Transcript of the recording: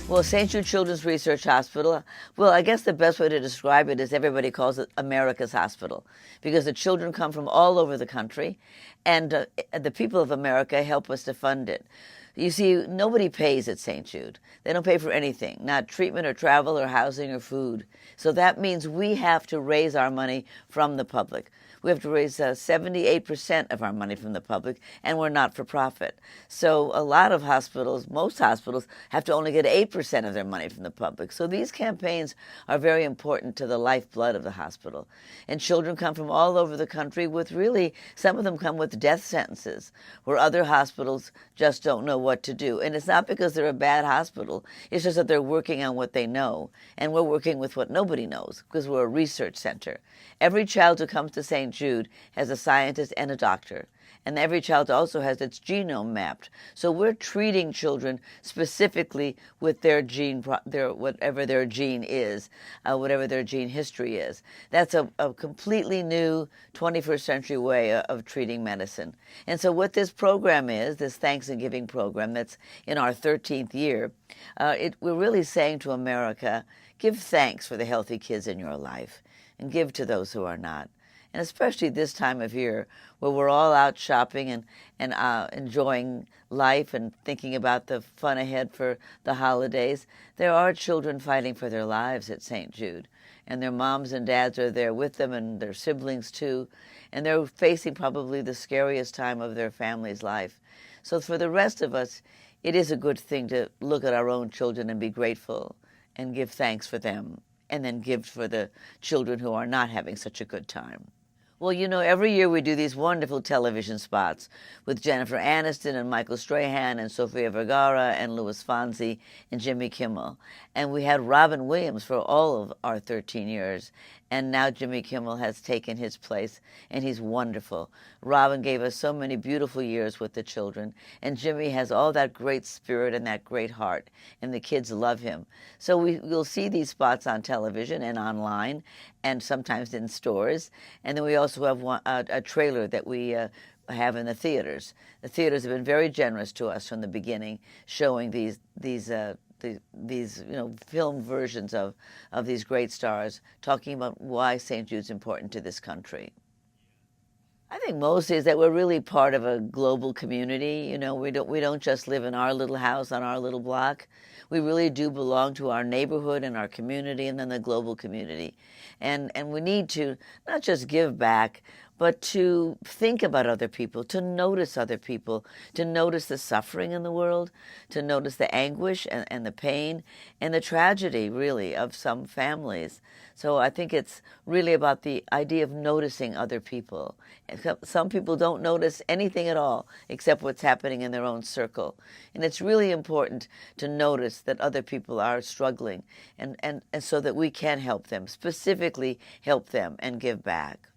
Well, St. Jude Children's Research Hospital, well, I guess the best way to describe it is everybody calls it America's hospital because the children come from all over the country, and the people of America help us to fund it. You see, nobody pays at St. Jude. They don't pay for anything, not treatment or travel or housing or food. So that means we have to raise our money from the public. We have to raise 78% of our money from the public, and we're not for profit. So a lot of hospitals, most hospitals, have to only get 8% of their money from the public. So these campaigns are very important to the lifeblood of the hospital. And children come from all over the country with really, some of them come with death sentences, where other hospitals just don't know what to do. And it's not because they're a bad hospital, it's just that they're working on what they know. And we're working with what nobody knows, because we're a research center. Every child who comes to St. Jude has a scientist and a doctor. And every child also has its genome mapped. So we're treating children specifically with their gene, whatever their gene is, whatever their gene history is. That's a completely new 21st century way of treating medicine. And so what this program is, this Thanksgiving program that's in our 13th year, we're really saying to America, give thanks for the healthy kids in your life and give to those who are not. And especially this time of year where we're all out shopping and enjoying life and thinking about the fun ahead for the holidays, there are children fighting for their lives at St. Jude. And their moms and dads are there with them, and their siblings too. And they're facing probably the scariest time of their family's life. So for the rest of us, it is a good thing to look at our own children and be grateful and give thanks for them, and then give for the children who are not having such a good time. Well, you know, every year we do these wonderful television spots with Jennifer Aniston and Michael Strahan and Sofia Vergara and Louis Fonsi and Jimmy Kimmel. And we had Robin Williams for all of our 13 years. And now Jimmy Kimmel has taken his place, and he's wonderful. Robin gave us so many beautiful years with the children, and Jimmy has all that great spirit and that great heart, and the kids love him. So we'll see these spots on television and online, and sometimes in stores. And then we also have a trailer that we have in the theaters. The theaters have been very generous to us from the beginning, showing these film versions of these great stars, talking about why St. Jude's important to this country. I think mostly is that we're really part of a global community. You know, we don't just live in our little house on our little block. We really do belong to our neighborhood and our community, and then the global community. And we need to not just give back, but to think about other people, to notice other people, to notice the suffering in the world, to notice the anguish and the pain and the tragedy, really, of some families. So I think it's really about the idea of noticing other people. Some people don't notice anything at all except what's happening in their own circle. And it's really important to notice that other people are struggling, and so that we can help them, specifically help them and give back.